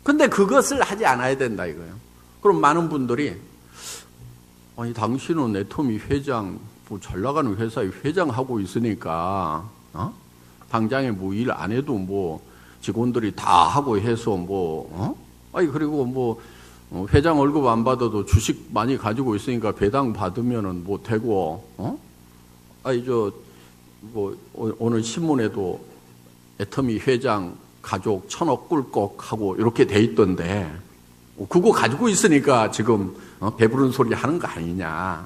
근데 그것을 하지 않아야 된다 이거예요. 그럼 많은 분들이 아니 당신은 애터미 회장, 뭐 잘 나가는 회사의 회장하고 있으니까 당장에 뭐 일 안 해도 뭐 직원들이 다 하고 해서 아니 그리고 뭐 회장 월급 안 받아도 주식 많이 가지고 있으니까 배당 받으면은 뭐 되고 아니 뭐 오늘 신문에도 애터미 회장 가족 1,000억 꿀꺽 하고 이렇게 돼 있던데 그거 가지고 있으니까 지금 배부른 소리 하는 거 아니냐.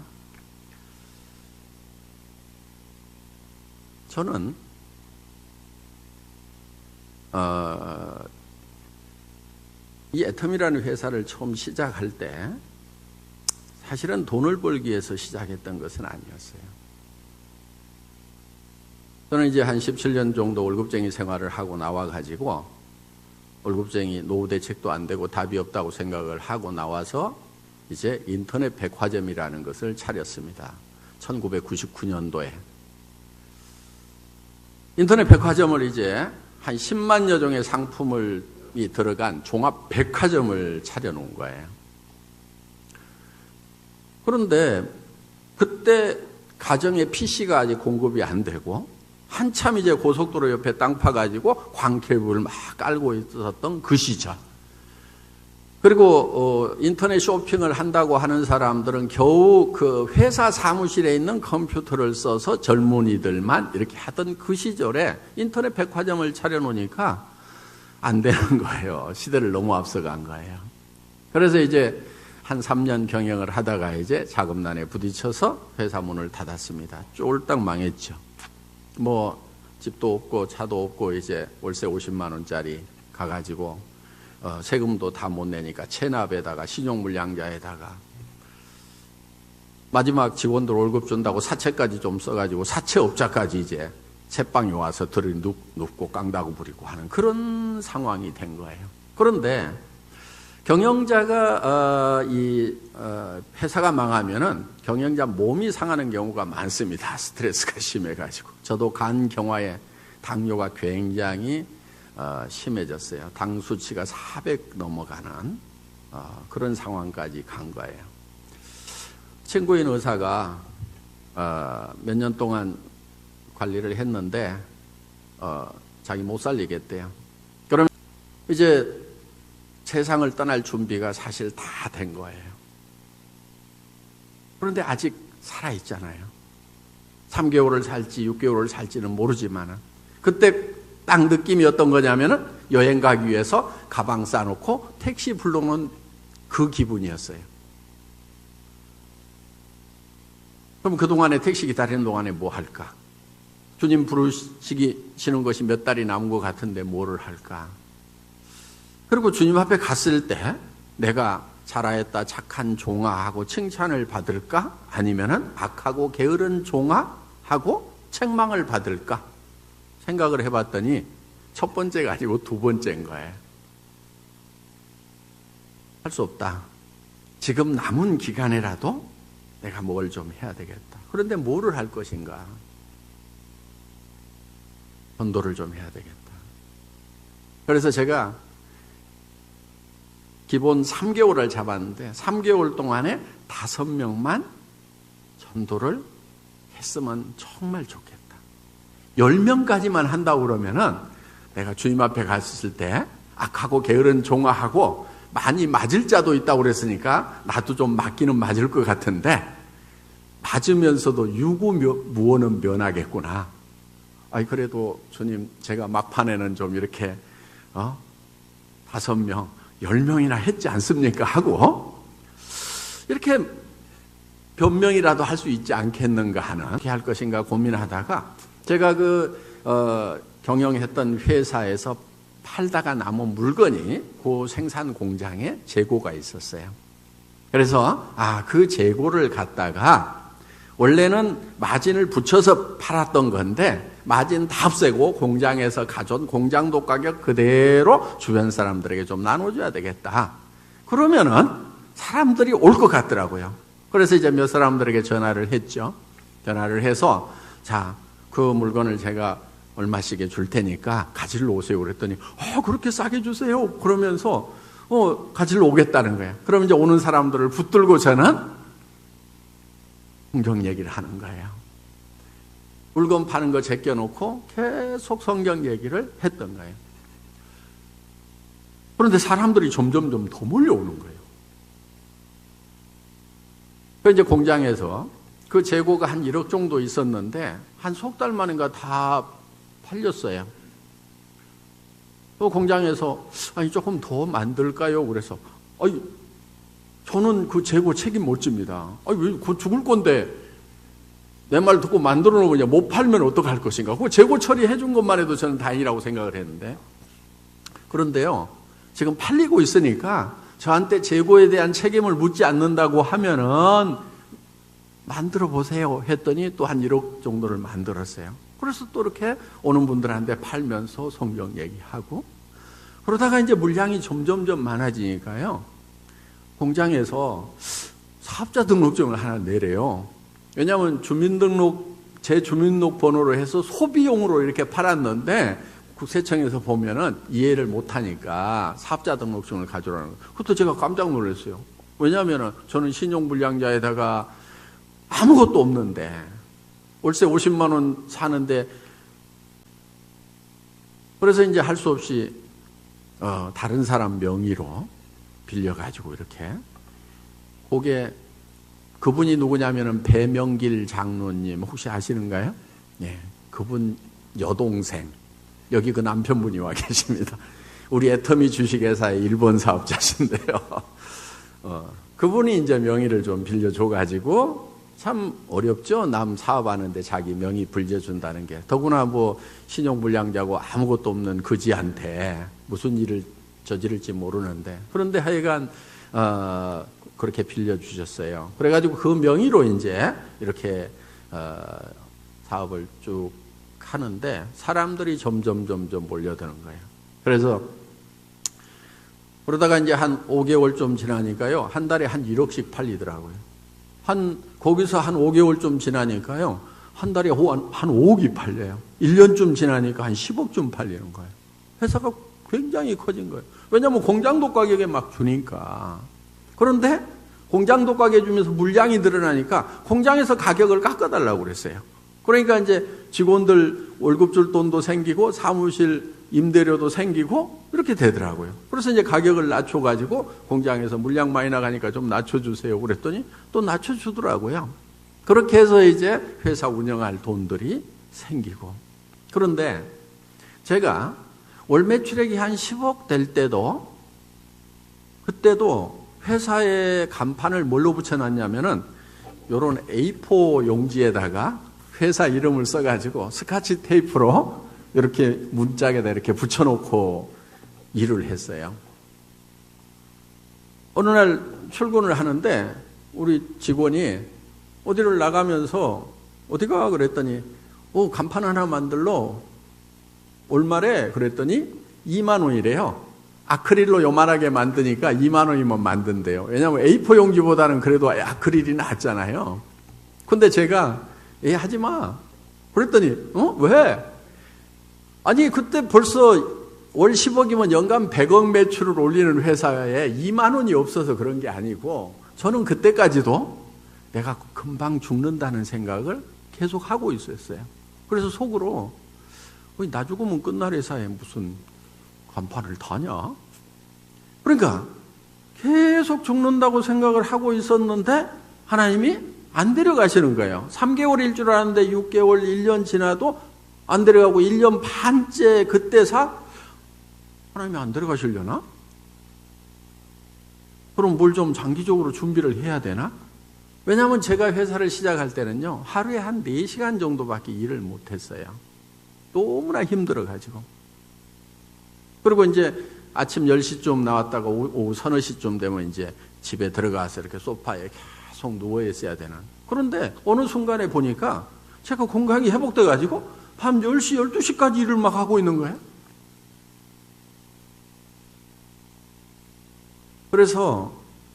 저는 이 애터미라는 회사를 처음 시작할 때 사실은 돈을 벌기 위해서 시작했던 것은 아니었어요. 저는 이제 한 17년 정도 월급쟁이 생활을 하고 나와가지고 월급쟁이 노후 대책도 안 되고 답이 없다고 생각을 하고 나와서 이제 인터넷 백화점이라는 것을 차렸습니다. 1999년도에. 인터넷 백화점을 이제 한 10만여 종의 상품이 들어간 종합 백화점을 차려놓은 거예요. 그런데 그때 가정에 PC가 아직 공급이 안 되고 한참 이제 고속도로 옆에 땅 파가지고 광케이블을 막 깔고 있었던 그 시절. 그리고 인터넷 쇼핑을 한다고 하는 사람들은 겨우 그 회사 사무실에 있는 컴퓨터를 써서 젊은이들만 이렇게 하던 그 시절에 인터넷 백화점을 차려놓으니까 안 되는 거예요. 시대를 너무 앞서간 거예요. 그래서 이제 한 3년 경영을 하다가 이제 자금난에 부딪혀서 회사 문을 닫았습니다. 쫄딱 망했죠. 뭐 집도 없고 차도 없고 이제 월세 50만 원짜리 가가지고 세금도 다 못 내니까 체납에다가 신용물량자에다가 마지막 직원들 월급 준다고 사채까지 좀 써가지고 사채업자까지 이제 채빵이 와서 들이 눕고 깡다구 부리고 하는 그런 상황이 된 거예요. 그런데 경영자가 회사가 망하면은 경영자 몸이 상하는 경우가 많습니다. 스트레스가 심해가지고. 저도 간 경화에 당뇨가 굉장히 심해졌어요. 당 수치가 400 넘어가는 그런 상황까지 간 거예요. 친구인 의사가 몇 년 동안 관리를 했는데 자기 못 살리겠대요. 그러면 이제 세상을 떠날 준비가 사실 다 된 거예요. 그런데 아직 살아있잖아요. 3개월을 살지 6개월을 살지는 모르지만 그때 딱 느낌이 어떤 거냐면은 여행 가기 위해서 가방 싸놓고 택시 불러놓은 그 기분이었어요. 그럼 그동안에 택시 기다리는 동안에 뭐 할까? 주님 부르시는 것이 몇 달이 남은 것 같은데 뭐를 할까? 그리고 주님 앞에 갔을 때 내가 잘하였다 착한 종아하고 칭찬을 받을까? 아니면은 악하고 게으른 종아하고 책망을 받을까? 생각을 해봤더니 첫 번째가 아니고 두 번째인 거예요. 할 수 없다. 지금 남은 기간에라도 내가 뭘 좀 해야 되겠다. 그런데 뭐를 할 것인가? 전도를 좀 해야 되겠다. 그래서 제가 기본 3개월을 잡았는데 3개월 동안에 5명만 전도를 했으면 정말 좋겠다. 10명까지만 한다고 그러면은 내가 주님 앞에 갔을 때 악하고 게으른 종아하고 많이 맞을 자도 있다고 그랬으니까 나도 좀 맞기는 맞을 것 같은데 맞으면서도 유구무원은 면하겠구나. 아이 그래도 주님 제가 막판에는 좀 이렇게 5명 10명이나 했지 않습니까? 하고 이렇게 변명이라도 할 수 있지 않겠는가 하는 어떻게 할 것인가 고민하다가 제가 경영했던 회사에서 팔다가 남은 물건이 그 생산 공장에 재고가 있었어요. 그래서 그 재고를 갖다가 원래는 마진을 붙여서 팔았던 건데 마진 다 없애고 공장에서 가져온 공장도 가격 그대로 주변 사람들에게 좀 나눠줘야 되겠다. 그러면은 사람들이 올 것 같더라고요. 그래서 이제 몇 사람들에게 전화를 했죠. 전화를 해서 자, 그 물건을 제가 얼마씩에 줄 테니까 가지러 오세요. 그랬더니 그렇게 싸게 주세요. 그러면서 가지러 오겠다는 거예요. 그럼 이제 오는 사람들을 붙들고 저는 성경 얘기를 하는 거예요. 물건 파는 거 제껴놓고 계속 성경 얘기를 했던 거예요. 그런데 사람들이 점점점 더 몰려오는 거예요. 그래서 이제 공장에서 그 재고가 한 1억 정도 있었는데 한 석 달 만인가 다 팔렸어요. 그 공장에서 조금 더 만들까요? 그래서 저는 그 재고 책임 못 집니다. 왜 곧 죽을 건데 내 말 듣고 만들어 놓으면 못 팔면 어떡할 것인가. 그 재고 처리해 준 것만 해도 저는 다행이라고 생각을 했는데, 그런데요 지금 팔리고 있으니까 저한테 재고에 대한 책임을 묻지 않는다고 하면은 만들어 보세요 했더니 또 한 1억 정도를 만들었어요. 그래서 또 이렇게 오는 분들한테 팔면서 성경 얘기하고, 그러다가 이제 물량이 점점점 많아지니까요 공장에서 사업자 등록증을 하나 내래요. 왜냐하면 제 주민등록번호로 해서 소비용으로 이렇게 팔았는데 국세청에서 보면은 이해를 못하니까 사업자 등록증을 가져오라는 거예요. 그것도 제가 깜짝 놀랐어요. 왜냐하면 저는 신용불량자에다가 아무것도 없는데 월세 50만 원 사는데, 그래서 이제 할 수 없이 다른 사람 명의로 빌려가지고 이렇게, 그분이 누구냐면은 배명길 장로님 혹시 아시는가요? 네, 그분 여동생, 여기 그 남편분이 와 계십니다. 우리 애터미 주식회사의 일본 사업자신데요. 그분이 이제 명의를 좀 빌려줘가지고, 참 어렵죠? 남 사업하는데 자기 명의 빌려준다는 게. 더구나 신용불량자고 아무것도 없는 그지한테 무슨 일을 저지를지 모르는데. 그런데 하여간 그렇게 빌려주셨어요. 그래가지고 그 명의로 이제 이렇게 사업을 쭉 하는데 사람들이 점점 몰려드는 거예요. 그래서 그러다가 이제 한 5개월 좀 지나니까요 한 달에 한 1억씩 팔리더라고요. 거기서 한 5개월 좀 지나니까요 한 달에 한 5억이 팔려요. 1년쯤 지나니까 한 10억쯤 팔리는 거예요. 회사가 굉장히 커진 거예요. 왜냐하면 공장도 가격에 막 주니까. 그런데 공장도 가격에 주면서 물량이 늘어나니까 공장에서 가격을 깎아달라고 그랬어요. 그러니까 이제 직원들 월급 줄 돈도 생기고 사무실 임대료도 생기고 이렇게 되더라고요. 그래서 이제 가격을 낮춰가지고 공장에서 물량 많이 나가니까 좀 낮춰주세요 그랬더니 또 낮춰주더라고요. 그렇게 해서 이제 회사 운영할 돈들이 생기고. 그런데 제가 월 매출액이 한 10억 될 때도, 그때도 회사에 간판을 뭘로 붙여놨냐면은 요런 A4 용지에다가 회사 이름을 써가지고 스카치 테이프로 이렇게 문짝에다 이렇게 붙여놓고 일을 했어요. 어느 날 출근을 하는데 우리 직원이 어디를 나가면서 어디가 그랬더니 간판 하나 만들러 얼마래? 그랬더니 2만 원이래요. 아크릴로 요만하게 만드니까 2만 원이면 만든대요. 왜냐하면 A4 용지보다는 그래도 아크릴이 낫잖아요. 근데 제가 하지 마. 그랬더니 왜? 아니 그때 벌써 월 10억이면 연간 100억 매출을 올리는 회사에 2만 원이 없어서 그런 게 아니고, 저는 그때까지도 내가 금방 죽는다는 생각을 계속 하고 있었어요. 그래서 속으로 나 죽으면 끝날 회사에 무슨 간판을 다냐? 그러니까 계속 죽는다고 생각을 하고 있었는데 하나님이 안 데려가시는 거예요. 3개월일 줄 알았는데 6개월, 1년 지나도 안 데려가고 1년 반째 그때사 하나님이 안 데려가시려나? 그럼 뭘 좀 장기적으로 준비를 해야 되나? 왜냐하면 제가 회사를 시작할 때는요 하루에 한 4시간 정도밖에 일을 못했어요. 너무나 힘들어가지고. 그리고 이제 아침 10시쯤 나왔다가 오후 서너 시쯤 되면 이제 집에 들어가서 이렇게 소파에 계속 누워 있어야 되는. 그런데 어느 순간에 보니까 제가 건강이 회복돼가지고 밤 10시, 12시까지 일을 막 하고 있는 거예요. 그래서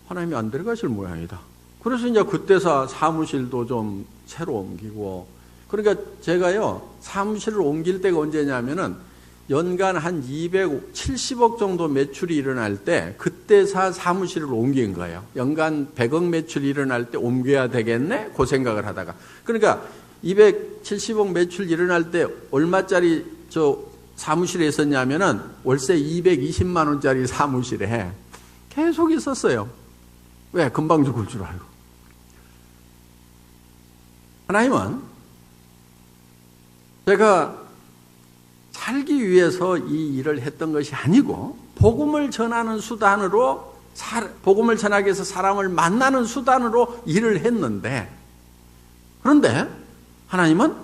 하나님이 안 데려가실 모양이다. 그래서 이제 그때서 사무실도 좀 새로 옮기고, 그러니까 제가요 사무실을 옮길 때가 언제냐면은 연간 한 270억 정도 매출이 일어날 때 그때사 사무실을 옮긴 거예요. 연간 100억 매출이 일어날 때 옮겨야 되겠네? 그 생각을 하다가. 그러니까 270억 매출 일어날 때 얼마짜리 저 사무실에 있었냐면은 월세 220만 원짜리 사무실에 계속 있었어요. 왜? 금방 죽을 줄 알고. 하나님은 제가 살기 위해서 이 일을 했던 것이 아니고 복음을 전하는 수단으로, 복음을 전하기 위해서 사람을 만나는 수단으로 일을 했는데, 그런데 하나님은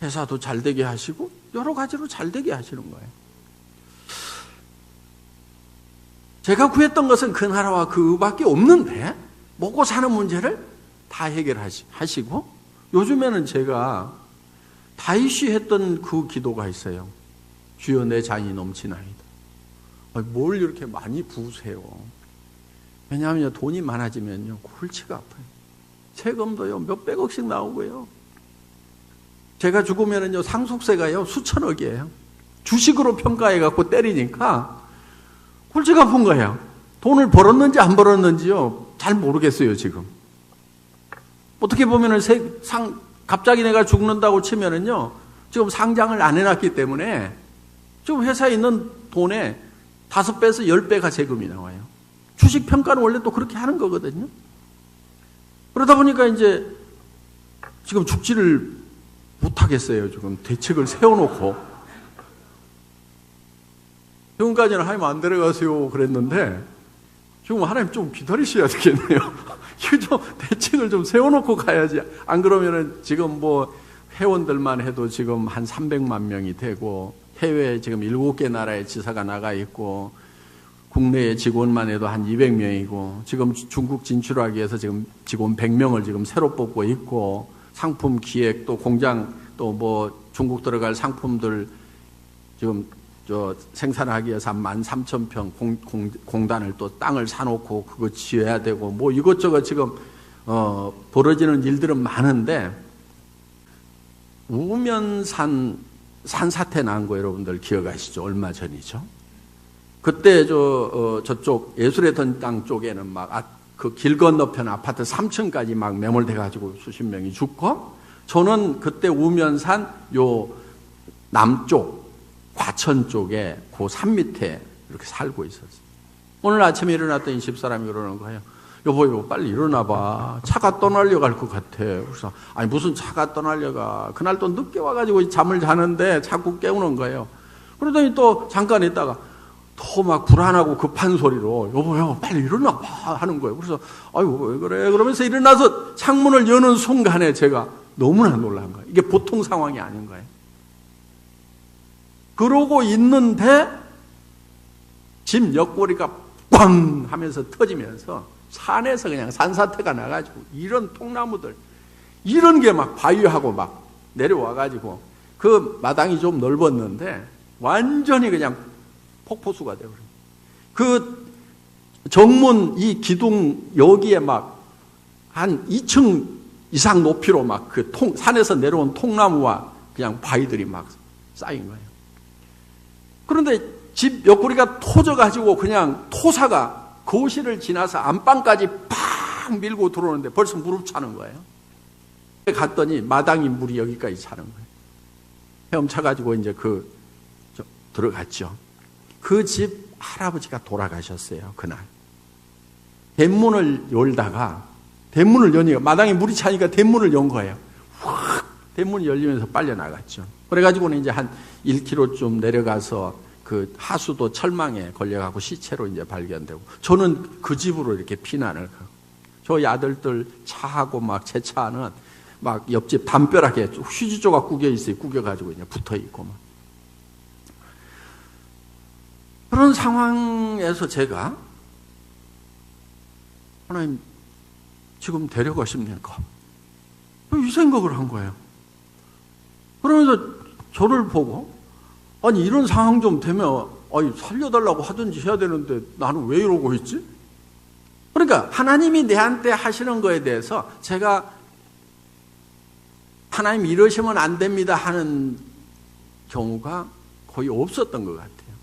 회사도 잘 되게 하시고 여러 가지로 잘 되게 하시는 거예요. 제가 구했던 것은 그 나라와 그 의밖에 없는데 먹고 사는 문제를 다 해결하시고, 요즘에는 제가 다윗이 했던 그 기도가 있어요. 주여 내 잔이 넘치나이다. 뭘 이렇게 많이 부으세요? 왜냐하면 돈이 많아지면요 골치가 아파요. 세금도요 몇백억씩 나오고요. 제가 죽으면은요 상속세가요 수천억이에요. 주식으로 평가해갖고 때리니까 골치가 아픈 거예요. 돈을 벌었는지 안 벌었는지요 잘 모르겠어요 지금. 어떻게 보면은 갑자기 내가 죽는다고 치면은요, 지금 상장을 안 해놨기 때문에 지금 회사에 있는 돈에 5배에서 10배가 세금이 나와요. 주식 평가는 원래 또 그렇게 하는 거거든요. 그러다 보니까 이제 지금 죽지를 못하겠어요. 지금 대책을 세워놓고. 지금까지는 하나님 안 데려가세요 그랬는데, 지금 하나님 좀 기다리셔야 되겠네요. 이거 좀 대책을 좀 세워놓고 가야지. 안 그러면은 지금 뭐 회원들만 해도 지금 한 300만 명이 되고, 해외에 지금 7개 나라의 지사가 나가 있고, 국내의 직원만 해도 한 200명이고, 지금 중국 진출하기 위해서 지금 직원 100명을 지금 새로 뽑고 있고, 상품 기획 또 공장 또 뭐 중국 들어갈 상품들 지금 생산하기 위해서 한 13,000평 공단을 또 땅을 사놓고 그거 지어야 되고, 뭐 이것저것 지금 벌어지는 일들은 많은데, 우면산 산사태 난 거 여러분들 기억하시죠? 얼마 전이죠? 그때 저쪽 예술의 땅 쪽에는 막 그 길 건너편 아파트 3층까지 막 매몰돼가지고 수십 명이 죽고, 저는 그때 우면산 요 남쪽 과천 쪽에 그 산 밑에 이렇게 살고 있었어요. 오늘 아침에 일어났더니 집사람이 그러는 거예요. 여보 빨리 일어나봐. 차가 떠나려고 할 것 같아. 그래서 아니 무슨 차가 떠나려가. 그날 또 늦게 와가지고 잠을 자는데 자꾸 깨우는 거예요. 그러더니 또 잠깐 있다가 더 막 불안하고 급한 소리로 여보 빨리 일어나봐 하는 거예요. 그래서 아이고 왜 그래 그러면서 일어나서 창문을 여는 순간에 제가 너무나 놀란 거예요. 이게 보통 상황이 아닌 거예요. 그러고 있는데 집 옆구리가 꽝 하면서 터지면서 산에서 그냥 산사태가 나가지고 이런 통나무들 이런 게 막 바위하고 막 내려와가지고 그 마당이 좀 넓었는데 완전히 그냥 폭포수가 되어버려요. 그 정문 이 기둥 여기에 막 한 2층 이상 높이로 막 그 산에서 내려온 통나무와 그냥 바위들이 막 쌓인 거예요. 그런데 집 옆구리가 터져가지고 그냥 토사가 거실을 지나서 안방까지 팍 밀고 들어오는데 벌써 무릎 차는 거예요. 갔더니 마당이 물이 여기까지 차는 거예요. 헤엄쳐가지고 이제 들어갔죠. 그 집 할아버지가 돌아가셨어요, 그날. 대문을 열다가, 대문을 여니까, 마당에 물이 차니까 대문을 연 거예요. 확! 대문이 열리면서 빨려 나갔죠. 그래가지고는 이제 한 1km쯤 내려가서 그 하수도 철망에 걸려가고 시체로 이제 발견되고, 저는 그 집으로 이렇게 피난을 가고, 저희 아들들 차하고 막 제 차는 막 옆집 담벼락에 휴지 조각 구겨 있어요. 구겨가지고 이제 붙어 있고 막. 그런 상황에서 제가 하나님 지금 데려가십니까? 이 생각을 한 거예요. 그러면서 저를 보고 아니 이런 상황 좀 되면 살려달라고 하든지 해야 되는데 나는 왜 이러고 있지? 그러니까 하나님이 내한테 하시는 거에 대해서 제가 하나님 이러시면 안 됩니다 하는 경우가 거의 없었던 것 같아요.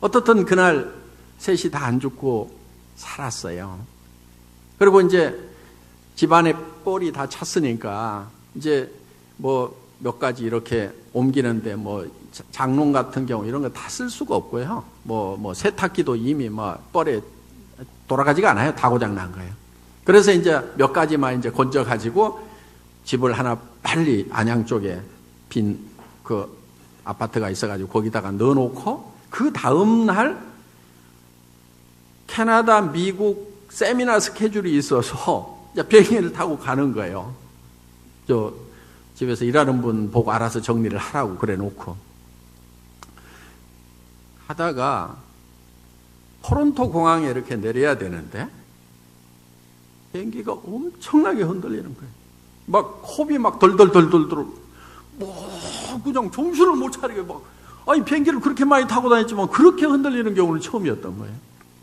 어떻든 그날 셋이 다 안 죽고 살았어요. 그리고 이제 집안에 뻘이 다 찼으니까 이제 뭐 몇 가지 이렇게 옮기는데 뭐 장롱 같은 경우 이런 거 다 쓸 수가 없고요. 뭐 세탁기도 이미 뭐 뻘에 돌아가지가 않아요. 다 고장 난 거예요. 그래서 이제 몇 가지만 이제 건져 가지고 집을 하나 빨리 안양 쪽에 빈 그 아파트가 있어가지고 거기다가 넣어놓고 그 다음 날 캐나다, 미국 세미나 스케줄이 있어서 비행기를 타고 가는 거예요. 저 집에서 일하는 분 보고 알아서 정리를 하라고 그래 놓고 하다가 토론토 공항에 이렇게 내려야 되는데 비행기가 엄청나게 흔들리는 거예요. 막 홉이 막 덜덜덜덜덜 뭐 그냥 정신을 못 차리게 막 아니 비행기를 그렇게 많이 타고 다녔지만 그렇게 흔들리는 경우는 처음이었던 거예요.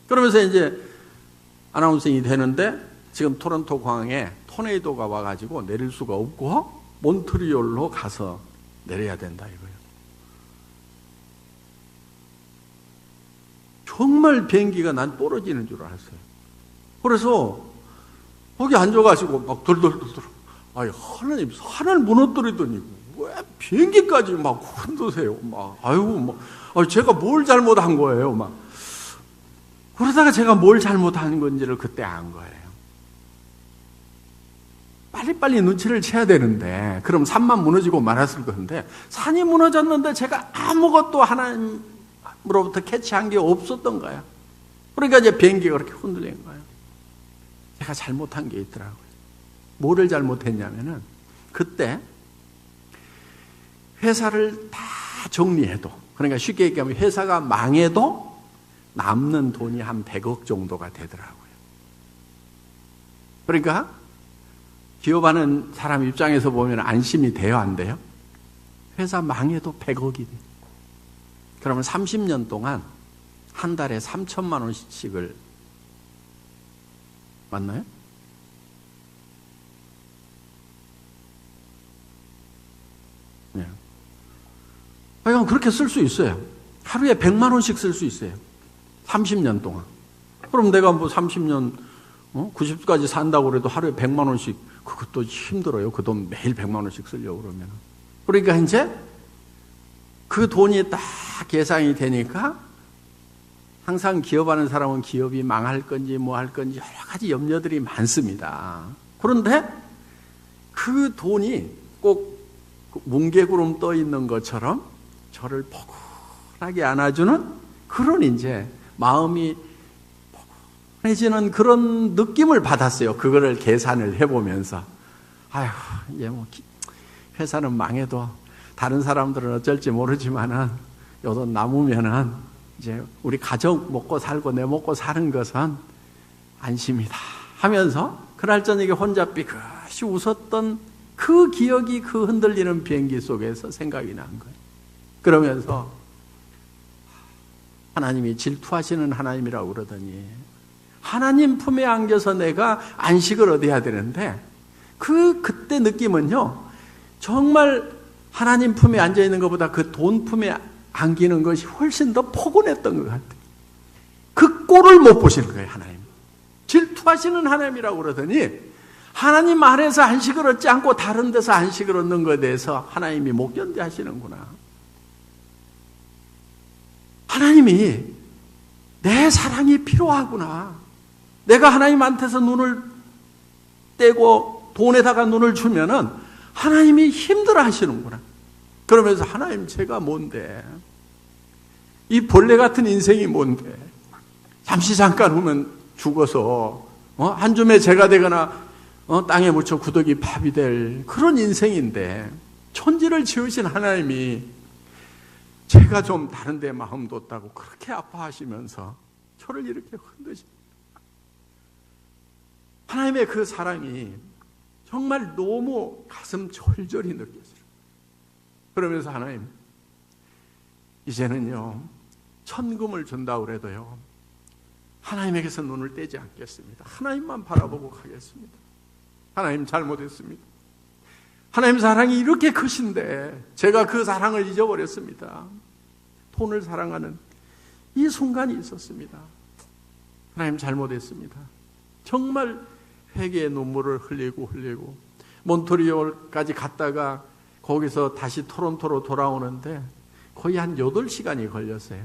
그러면서 이제 아나운서인이 되는데 지금 토론토 공항에 토네이도가 와가지고 내릴 수가 없고 몬트리올로 가서 내려야 된다 이거예요. 정말 비행기가 난 떨어지는 줄 알았어요. 그래서 거기 앉아가지고 막 덜덜덜덜 아니 하나님 산을 무너뜨리더니 왜 비행기까지 막 흔드세요? 막 아이고 막 제가 뭘 잘못한 거예요? 막 그러다가 제가 뭘 잘못한 건지를 그때 안 거예요. 빨리빨리 눈치를 채야 되는데 그럼 산만 무너지고 말았을 건데 산이 무너졌는데 제가 아무것도 하나님으로부터 캐치한 게 없었던 거예요. 그러니까 이제 비행기가 그렇게 흔들린 거예요. 제가 잘못한 게 있더라고요. 뭐를 잘못했냐면은 그때 회사를 다 정리해도 그러니까 쉽게 얘기하면 회사가 망해도 남는 돈이 한 100억 정도가 되더라고요. 그러니까 기업하는 사람 입장에서 보면 안심이 돼요, 안 돼요? 회사 망해도 100억이 돼요. 그러면 30년 동안 한 달에 3천만 원씩을 맞나요? 네. 그냥 그렇게 쓸 수 있어요. 하루에 100만 원씩 쓸 수 있어요. 30년 동안. 그럼 내가 뭐 30년 90까지 산다고 그래도 하루에 100만 원씩 그것도 힘들어요. 그 돈 매일 100만 원씩 쓰려고 그러면. 그러니까 이제 그 돈이 딱 계산이 되니까 항상 기업하는 사람은 기업이 망할 건지 뭐 할 건지 여러 가지 염려들이 많습니다. 그런데 그 돈이 꼭 뭉게구름 떠 있는 것처럼 저를 포근하게 안아주는 그런 이제 마음이 포근해지는 그런 느낌을 받았어요. 그거를 계산을 해보면서 아휴 이제 뭐 회사는 망해도 다른 사람들은 어쩔지 모르지만은 요 돈 남으면은 이제 우리 가족 먹고 살고 내 먹고 사는 것은 안심이다 하면서 그날 저녁에 혼자 삐끗이 웃었던 그 기억이 그 흔들리는 비행기 속에서 생각이 난 거예요. 그러면서 하나님이 질투하시는 하나님이라고 그러더니 하나님 품에 안겨서 내가 안식을 얻어야 되는데 그때 느낌은요 정말 하나님 품에 앉아있는 것보다 그 돈 품에 안기는 것이 훨씬 더 포근했던 것 같아요. 그 꼴을 못 보시는 거예요. 하나님 질투하시는 하나님이라고 그러더니 하나님 안에서 안식을 얻지 않고 다른 데서 안식을 얻는 것에 대해서 하나님이 못 견디하시는구나. 하나님이 내 사랑이 필요하구나. 내가 하나님한테서 눈을 떼고 돈에다가 눈을 주면은 하나님이 힘들어 하시는구나. 그러면서 하나님 제가 뭔데? 이 벌레 같은 인생이 뭔데? 잠시 잠깐 후면 죽어서 한 줌의 재가 되거나 땅에 묻혀 구더기 팝이 될 그런 인생인데 천지를 지으신 하나님이 제가 좀 다른 데 마음 뒀다고 그렇게 아파하시면서 저를 이렇게 흔드십니다. 하나님의 그 사랑이 정말 너무 가슴 절절히 느껴져요. 그러면서 하나님 이제는요 천금을 준다고 그래도요 하나님에게서 눈을 떼지 않겠습니다. 하나님만 바라보고 가겠습니다. 하나님 잘못했습니다. 하나님 사랑이 이렇게 크신데 제가 그 사랑을 잊어버렸습니다. 손을 사랑하는 이 순간이 있었습니다. 하나님 잘못했습니다. 정말 회개의 눈물을 흘리고 몬트리올까지 갔다가 거기서 다시 토론토로 돌아오는데 거의 한 8시간이 걸렸어요.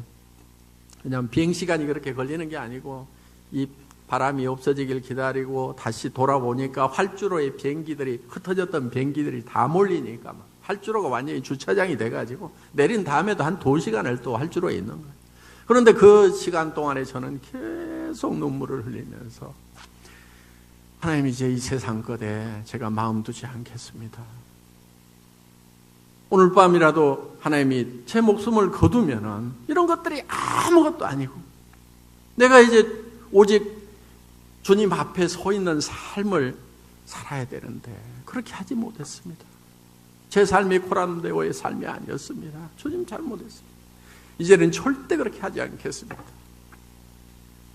왜냐하면 비행시간이 그렇게 걸리는 게 아니고 이 바람이 없어지길 기다리고 다시 돌아보니까 활주로에 비행기들이, 흩어졌던 비행기들이 다 몰리니까 활주로가 완전히 주차장이 돼가지고 내린 다음에도 한 2시간을 또 활주로에 있는 거예요. 그런데 그 시간 동안에 저는 계속 눈물을 흘리면서 하나님, 이제 이 세상 것에 제가 마음 두지 않겠습니다. 오늘 밤이라도 하나님이 제 목숨을 거두면은 이런 것들이 아무것도 아니고 내가 이제 오직 주님 앞에 서 있는 삶을 살아야 되는데 그렇게 하지 못했습니다. 제 삶이 코람데오의 삶이 아니었습니다. 주님 잘못했습니다. 이제는 절대 그렇게 하지 않겠습니다.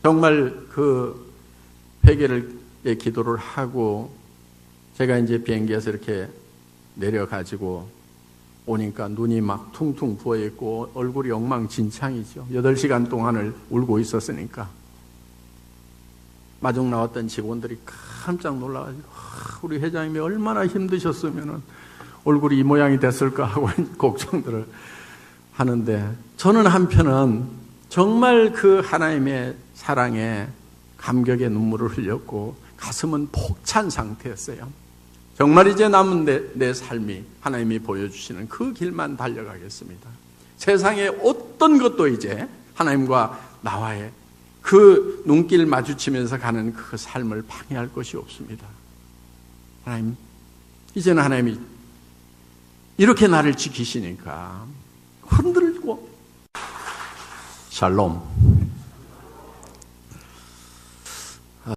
정말 그 회개의 기도를 하고 제가 이제 비행기에서 이렇게 내려가지고 오니까 눈이 막 퉁퉁 부어있고 얼굴이 엉망진창이죠. 8시간 동안을 울고 있었으니까. 마중 나왔던 직원들이 깜짝 놀라가지고 우리 회장님이 얼마나 힘드셨으면 얼굴이 이 모양이 됐을까 하고 걱정들을 하는데, 저는 한편은 정말 그 하나님의 사랑에 감격의 눈물을 흘렸고 가슴은 벅찬 상태였어요. 정말 이제 남은 내 삶이 하나님이 보여주시는 그 길만 달려가겠습니다. 세상에 어떤 것도 이제 하나님과 나와의 그 눈길 마주치면서 가는 그 삶을 방해할 것이 없습니다. 하나님, 이제는 하나님이 이렇게 나를 지키시니까 흔들고 샬롬.